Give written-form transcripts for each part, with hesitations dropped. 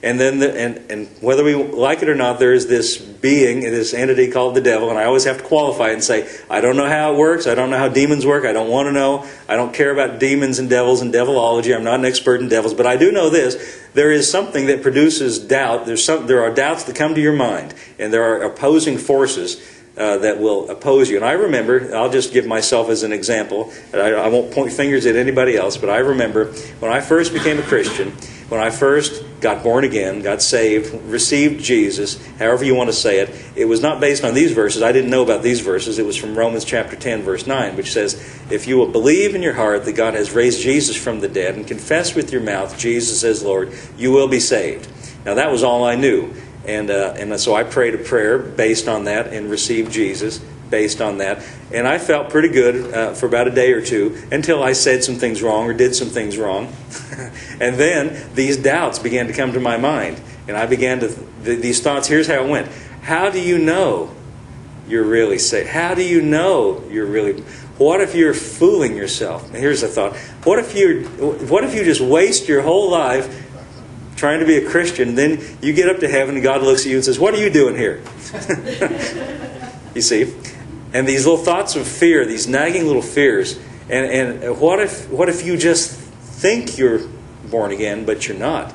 And then, and whether we like it or not, there is this being, this entity called the devil, and I always have to qualify and say, I don't know how it works, I don't know how demons work, I don't want to know, I don't care about demons and devils and devilology, I'm not an expert in devils, but I do know this, there is something that produces doubt, there are doubts that come to your mind, and there are opposing forces that will oppose you. And I remember, I'll just give myself as an example, I won't point fingers at anybody else, but I remember when I first became a Christian, when I first got born again, got saved, received Jesus, however you want to say it, it was not based on these verses. I didn't know about these verses. It was from Romans chapter 10, verse 9, which says, if you will believe in your heart that God has raised Jesus from the dead and confess with your mouth Jesus as Lord, you will be saved. Now that was all I knew. And so I prayed a prayer based on that and received Jesus based on that. And I felt pretty good for about a day or two until I said some things wrong or did some things wrong. And then these doubts began to come to my mind. And I began to, these thoughts, here's how it went. How do you know you're really saved? How do you know you're really... What if you're fooling yourself? And here's the thought. What if you just waste your whole life trying to be a Christian, and then you get up to heaven and God looks at you and says, what are you doing here? You see? And these little thoughts of fear, these nagging little fears, and what if you just think you're born again, but you're not?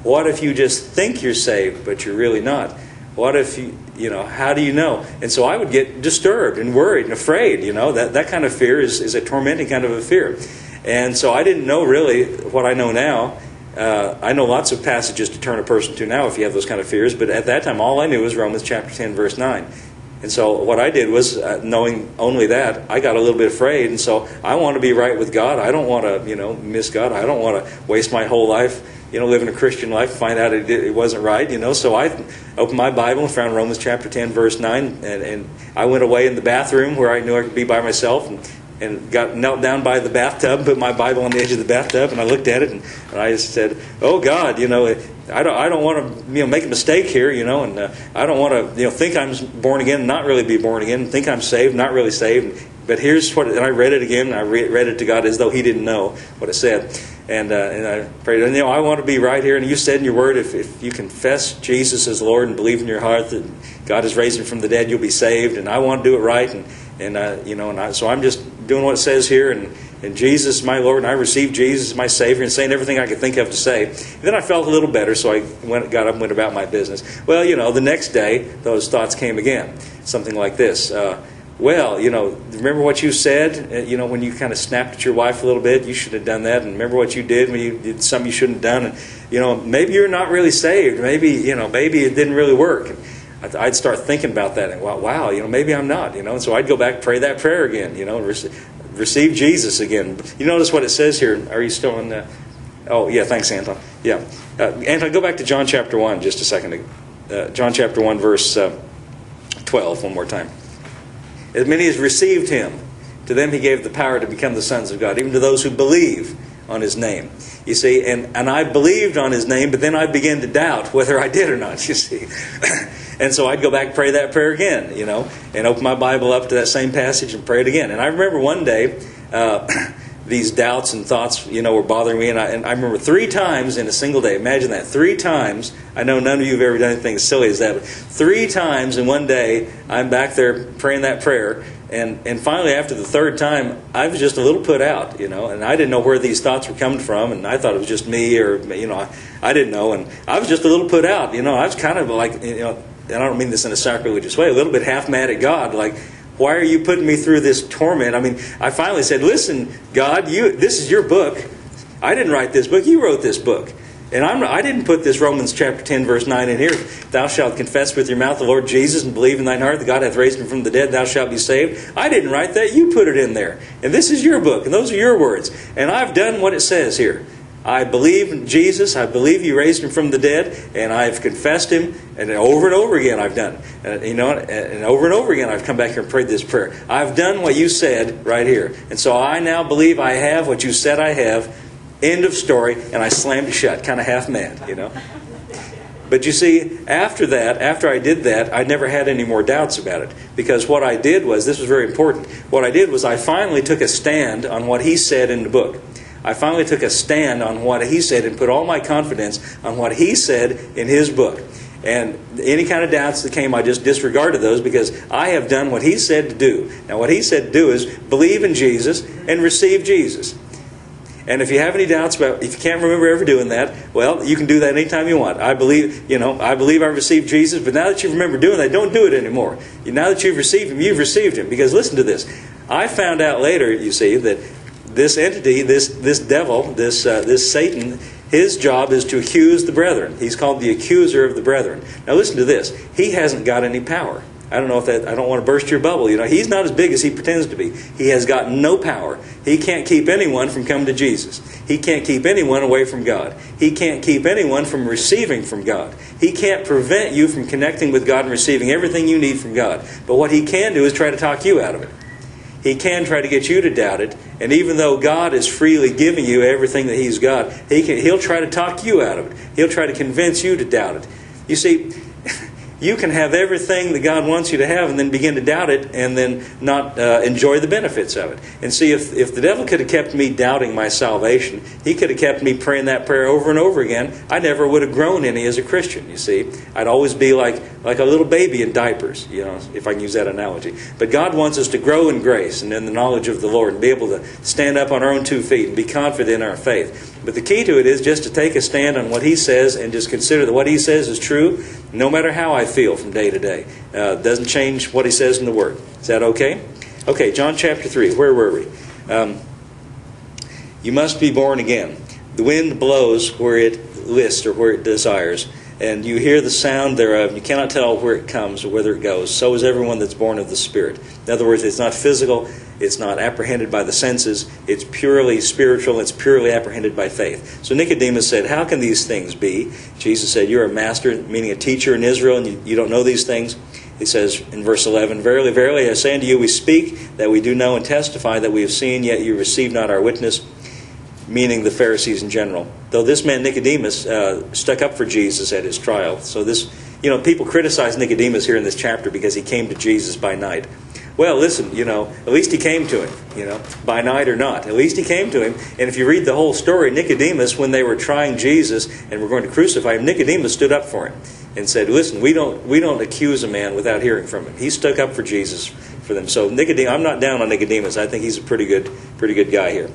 What if you just think you're saved, but you're really not? What if how do you know? And so I would get disturbed and worried and afraid, that kind of fear is a tormenting kind of a fear. And so I didn't know really what I know now. I know lots of passages to turn a person to now if you have those kind of fears, but at that time all I knew was Romans chapter 10, verse 9. And so what I did was, knowing only that, I got a little bit afraid, and so I want to be right with God. I don't want to, miss God. I don't want to waste my whole life, living a Christian life, find out it wasn't right, So I opened my Bible and found Romans chapter 10, verse 9, and I went away in the bathroom where I knew I could be by myself, and knelt down by the bathtub, put my Bible on the edge of the bathtub, and I looked at it, and I just said, "Oh God, I don't want to make a mistake here, and I don't want to think I'm born again, and not really be born again, think I'm saved, not really saved." But here's what, and I read it again, and I read it to God as though He didn't know what it said, and I prayed, I want to be right here. And you said in your Word, if you confess Jesus as Lord and believe in your heart that God has raised Him from the dead, you'll be saved. And I want to do it right, so I'm just doing what it says here, and Jesus is my Lord, and I received Jesus as my Savior, and saying everything I could think of to say. And then I felt a little better, so I got up and went about my business. Well, the next day, those thoughts came again. Something like this. Remember what you said? When you kind of snapped at your wife a little bit, you should have done that. And remember what you did when you did something you shouldn't have done. And, maybe you're not really saved. Maybe it didn't really work. And I'd start thinking about that, and wow, maybe I'm not, And so I'd go back, pray that prayer again, receive Jesus again. You notice what it says here. Are you still in the... Oh, yeah, thanks, Anton. Yeah. Anton, go back to John chapter 1 just a second. John chapter 1, verse 12, one more time. As many as received Him, to them He gave the power to become the sons of God, even to those who believe on His name. You see, and I believed on His name, but then I began to doubt whether I did or not, you see. And so I'd go back and pray that prayer again, and open my Bible up to that same passage and pray it again. And I remember one day, these doubts and thoughts, were bothering me. And I remember 3 times in a single day. Imagine that. 3 times. I know none of you have ever done anything as silly as that. But 3 times in one day, I'm back there praying that prayer. And finally, after the 3rd time, I was just a little put out, and I didn't know where these thoughts were coming from. And I thought it was just me or, I didn't know. And I was just a little put out. I was kind of like, and I don't mean this in a sacrilegious way, a little bit half mad at God, like, why are you putting me through this torment? I mean, I finally said, listen, God, this is your book. I didn't write this book. You wrote this book. And I didn't put this Romans chapter 10, verse 9 in here. Thou shalt confess with your mouth the Lord Jesus and believe in thine heart that God hath raised Him from the dead, thou shalt be saved. I didn't write that. You put it in there. And this is your book, and those are your words. And I've done what it says here. I believe in Jesus. I believe He raised Him from the dead, and I've confessed Him, and over again I've done it. And over again I've come back here and prayed this prayer. I've done what you said right here, and so I now believe I have what you said I have. End of story. And I slammed it shut, kind of half mad, But you see, after that, after I did that, I never had any more doubts about it. Because what I did was, this was very important, what I did was I finally took a stand on what He said in the book. I finally took a stand on what he said and put all my confidence on what he said in his book. And any kind of doubts that came, I just disregarded those because I have done what he said to do. Now, what he said to do is believe in Jesus and receive Jesus. And if you have any doubts about, if you can't remember ever doing that, well, you can do that anytime you want. I believe I received Jesus, but now that you remember doing that, don't do it anymore. Now that you've received Him, you've received Him. Because listen to this. I found out later, you see, that this entity, this devil, this Satan, his job is to accuse the brethren. He's called the accuser of the brethren. Now listen to this. He hasn't got any power. I don't want to burst your bubble. He's not as big as he pretends to be. He has got no power. He can't keep anyone from coming to Jesus. He can't keep anyone away from God. He can't keep anyone from receiving from God. He can't prevent you from connecting with God and receiving everything you need from God. But what he can do is try to talk you out of it. He can try to get you to doubt it. And even though God is freely giving you everything that He's got, He'll try to talk you out of it. He'll try to convince you to doubt it. You see, you can have everything that God wants you to have and then begin to doubt it and then not enjoy the benefits of it. And see, if the devil could have kept me doubting my salvation, he could have kept me praying that prayer over and over again, I never would have grown any as a Christian, you see. I'd always be like a little baby in diapers, if I can use that analogy. But God wants us to grow in grace and in the knowledge of the Lord and be able to stand up on our own 2 feet and be confident in our faith. But the key to it is just to take a stand on what He says and just consider that what He says is true, no matter how I feel from day to day. Doesn't change what He says in the Word. Is that okay? Okay, John chapter 3. Where were we? You must be born again. The wind blows where it lists or where it desires, and you hear the sound thereof. You cannot tell where it comes or whither it goes. So is everyone that's born of the Spirit. In other words, it's not physical. It's not apprehended by the senses. It's purely spiritual. It's purely apprehended by faith. So Nicodemus said, how can these things be? Jesus said, you're a master, meaning a teacher in Israel, and you don't know these things. He says in verse 11, verily, verily, I say unto you, we speak that we do know and testify that we have seen, yet you receive not our witness, meaning the Pharisees in general. Though this man Nicodemus stuck up for Jesus at his trial. So this, people criticize Nicodemus here in this chapter because he came to Jesus by night. Well, listen, at least he came to him, by night or not. At least he came to him. And if you read the whole story, Nicodemus, when they were trying Jesus and were going to crucify him, Nicodemus stood up for him and said, listen, we don't accuse a man without hearing from him. He stuck up for Jesus for them. So I'm not down on Nicodemus. I think he's a pretty good guy here.